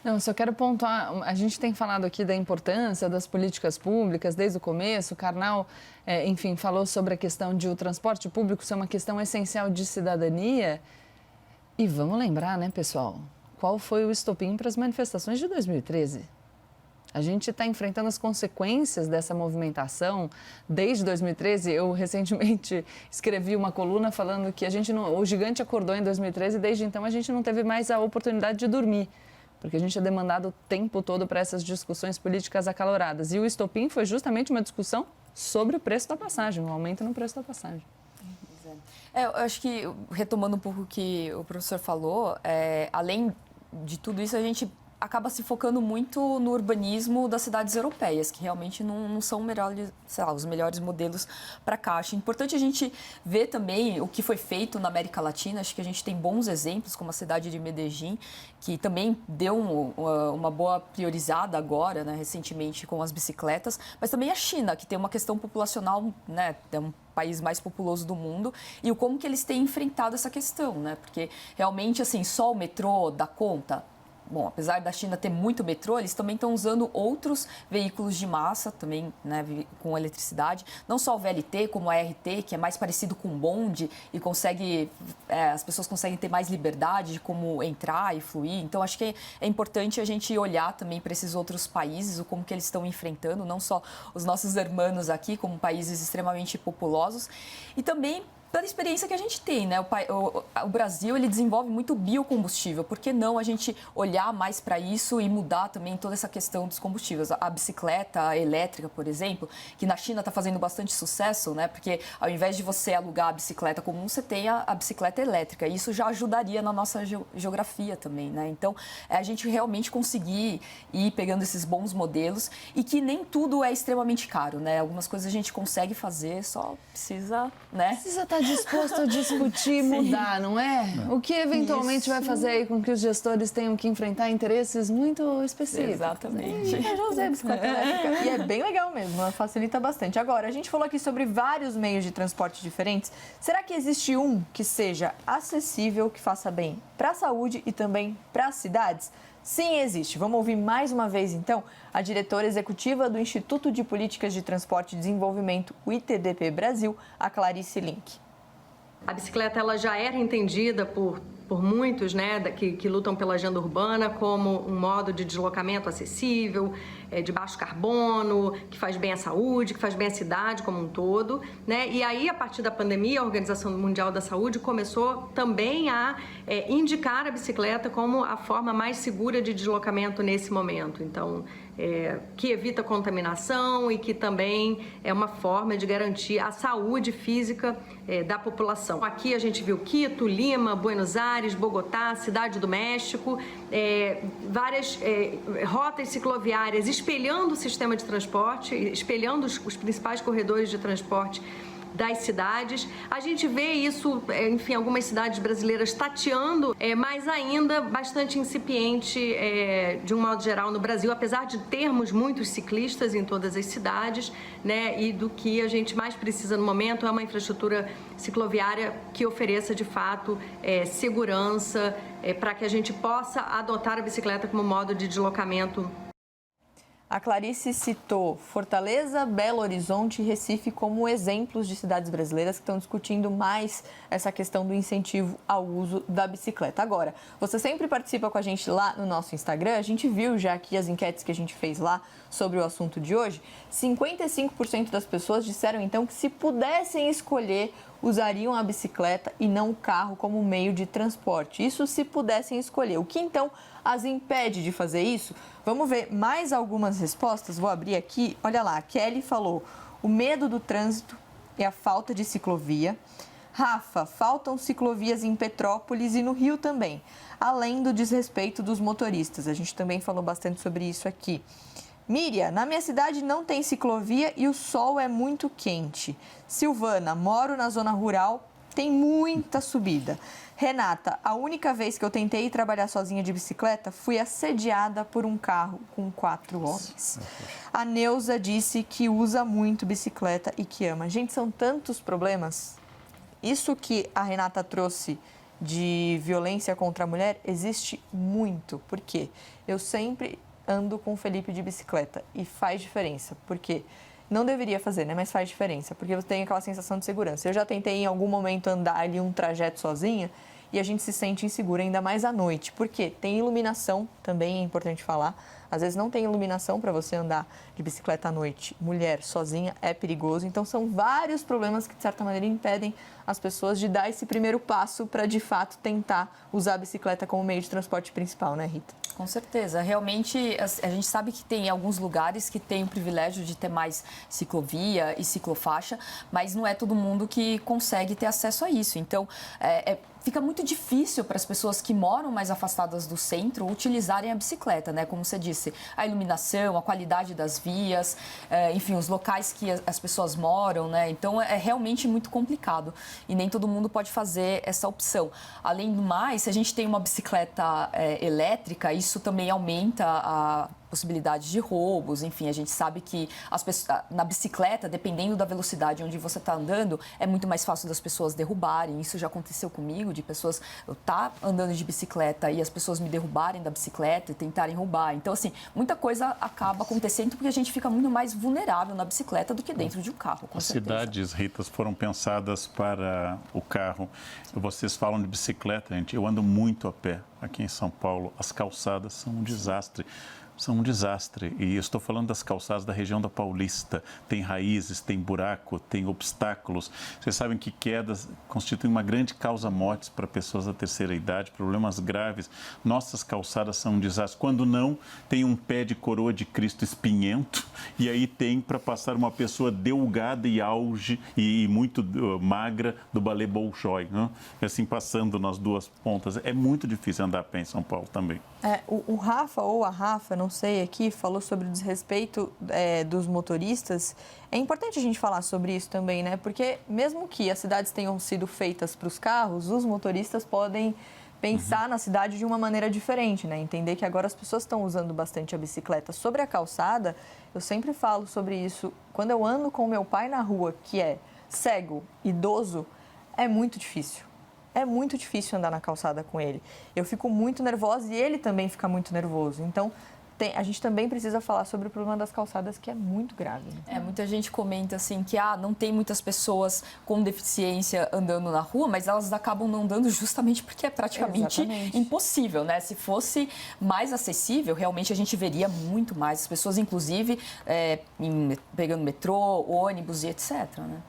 Não, só quero pontuar, a gente tem falado aqui da importância das políticas públicas desde o começo, o Karnal, enfim, falou sobre a questão de o transporte público ser uma questão essencial de cidadania. E vamos lembrar, né, pessoal, qual foi o estopim para as manifestações de 2013? A gente está enfrentando as consequências dessa movimentação desde 2013. Eu recentemente escrevi uma coluna falando que o gigante acordou em 2013 e desde então a gente não teve mais a oportunidade de dormir, porque a gente é demandado o tempo todo para essas discussões políticas acaloradas. E o estopim foi justamente uma discussão sobre o preço da passagem, um aumento no preço da passagem. Eu acho que, retomando um pouco o que o professor falou, além de tudo isso, a gente acaba se focando muito no urbanismo das cidades europeias, que realmente não são melhores, sei lá, os melhores modelos para cá. Acho importante a gente ver também o que foi feito na América Latina. Acho que a gente tem bons exemplos, como a cidade de Medellín, que também deu uma boa priorizada agora, né, recentemente, com as bicicletas. Mas também a China, que tem uma questão populacional, né, é um país mais populoso do mundo, e como que eles têm enfrentado essa questão, né? Porque realmente, assim, só o metrô dá conta? Bom, apesar da China ter muito metrô, eles também estão usando outros veículos de massa, também, né, com eletricidade. Não só o VLT, como a RT, que é mais parecido com o bonde e as pessoas conseguem ter mais liberdade de como entrar e fluir. Então, acho que é importante a gente olhar também para esses outros países, como que eles estão enfrentando, não só os nossos irmãos aqui, como países extremamente populosos, e também pela experiência que a gente tem, né? O Brasil, ele desenvolve muito biocombustível. Por que não a gente olhar mais para isso e mudar também toda essa questão dos combustíveis? A bicicleta elétrica, por exemplo, que na China está fazendo bastante sucesso, né? Porque ao invés de você alugar a bicicleta comum, você tem a bicicleta elétrica. Isso já ajudaria na nossa geografia também, né? Então, a gente realmente conseguir ir pegando esses bons modelos e que nem tudo é extremamente caro, né? Algumas coisas a gente consegue fazer, só precisa, né? Precisa estar disposto a discutir e mudar, não é? O que eventualmente vai fazer aí com que os gestores tenham que enfrentar interesses muito específicos. Exatamente. Eu já usei a bicicleta elétrica e é bem legal mesmo, ela facilita bastante. Agora, a gente falou aqui sobre vários meios de transporte diferentes. Será que existe um que seja acessível, que faça bem para a saúde e também para as cidades? Sim, existe. Vamos ouvir mais uma vez, então, a diretora executiva do Instituto de Políticas de Transporte e Desenvolvimento, o ITDP Brasil, a Clarice Link. A bicicleta ela já era entendida por muitos, né, que lutam pela agenda urbana como um modo de deslocamento acessível, de baixo carbono, que faz bem à saúde, que faz bem à cidade como um todo, né? E aí, a partir da pandemia, a Organização Mundial da Saúde começou também a indicar a bicicleta como a forma mais segura de deslocamento nesse momento. Então, que evita contaminação e que também é uma forma de garantir a saúde física da população. Aqui a gente viu Quito, Lima, Buenos Aires, Bogotá, Cidade do México, várias rotas cicloviárias espelhando o sistema de transporte, espelhando os principais corredores de transporte das cidades. A gente vê isso, enfim, algumas cidades brasileiras tateando, mas ainda bastante incipiente de um modo geral no Brasil, apesar de termos muitos ciclistas em todas as cidades, né? E do que a gente mais precisa no momento é uma infraestrutura cicloviária que ofereça de fato segurança para que a gente possa adotar a bicicleta como modo de deslocamento. A Clarice citou Fortaleza, Belo Horizonte e Recife como exemplos de cidades brasileiras que estão discutindo mais essa questão do incentivo ao uso da bicicleta. Agora, você sempre participa com a gente lá no nosso Instagram, a gente viu já aqui as enquetes que a gente fez lá sobre o assunto de hoje. 55% das pessoas disseram então que se pudessem escolher, usariam a bicicleta e não o carro como meio de transporte. Isso se pudessem escolher. O que então as impede de fazer isso? Vamos ver mais algumas respostas. Vou abrir aqui. Olha lá, a Kelly falou: o medo do trânsito e a falta de ciclovia. Rafa, faltam ciclovias em Petrópolis e no Rio também, além do desrespeito dos motoristas. A gente também falou bastante sobre isso aqui. Miriam, na minha cidade não tem ciclovia e o sol é muito quente. Silvana, moro na zona rural, tem muita subida. Renata, a única vez que eu tentei trabalhar sozinha de bicicleta, fui assediada por um carro com 4 homens. A Neuza disse que usa muito bicicleta e que ama. Gente, são tantos problemas. Isso que a Renata trouxe de violência contra a mulher? Existe muito. Por quê? Eu sempre ando com o Felipe de bicicleta e faz diferença. Por quê? Não deveria fazer, né? Mas faz diferença, porque você tem aquela sensação de segurança. Eu já tentei em algum momento andar ali um trajeto sozinha e a gente se sente insegura, ainda mais à noite. Por quê? Tem iluminação, também é importante falar. Às vezes não tem iluminação para você andar de bicicleta à noite. Mulher sozinha é perigoso. Então são vários problemas que, de certa maneira, impedem as pessoas de dar esse primeiro passo para, de fato, tentar usar a bicicleta como meio de transporte principal, né, Rita? Com certeza. Realmente, a gente sabe que tem alguns lugares que tem o privilégio de ter mais ciclovia e ciclofaixa, mas não é todo mundo que consegue ter acesso a isso. Então, fica muito difícil para as pessoas que moram mais afastadas do centro utilizarem a bicicleta, né? Como você disse, a iluminação, a qualidade das vias, enfim, os locais que as pessoas moram, né? Então, é realmente muito complicado e nem todo mundo pode fazer essa opção. Além do mais, se a gente tem uma bicicleta elétrica, isso também aumenta a possibilidade de roubos, enfim, a gente sabe que as pessoas, na bicicleta, dependendo da velocidade onde você está andando, é muito mais fácil das pessoas derrubarem. Isso já aconteceu comigo, de pessoas, eu estar andando de bicicleta e as pessoas me derrubarem da bicicleta e tentarem roubar. Então, assim, muita coisa acaba acontecendo porque a gente fica muito mais vulnerável na bicicleta do que dentro de um carro, com certeza. As cidades, Ritas, foram pensadas para o carro. Vocês falam de bicicleta, gente, eu ando muito a pé aqui em São Paulo. As calçadas são um desastre. São um desastre. E eu estou falando das calçadas da região da Paulista. Tem raízes, tem buraco, tem obstáculos. Vocês sabem que quedas constituem uma grande causa-mortes para pessoas da terceira idade, problemas graves. Nossas calçadas são um desastre. Quando não, tem um pé de coroa de Cristo espinhento e aí tem para passar uma pessoa delgada e auge e muito magra do balé Bolshoi, né? Assim, passando nas duas pontas. É muito difícil andar a pé em São Paulo também. O Rafa ou a Rafa, não sei aqui, falou sobre o desrespeito dos motoristas. É importante a gente falar sobre isso também, né? Porque mesmo que as cidades tenham sido feitas para os carros, os motoristas podem pensar na cidade de uma maneira diferente, né? Entender que agora as pessoas estão usando bastante a bicicleta. Sobre a calçada, eu sempre falo sobre isso. Quando eu ando com meu pai na rua, que é cego, idoso, é muito difícil. É muito difícil andar na calçada com ele. Eu fico muito nervosa e ele também fica muito nervoso. Então, a gente também precisa falar sobre o problema das calçadas, que é muito grave. Muita gente comenta assim que não tem muitas pessoas com deficiência andando na rua, mas elas acabam não andando justamente porque é praticamente impossível, né? Se fosse mais acessível, realmente a gente veria muito mais. As pessoas, inclusive, pegando metrô, ônibus e etc, né?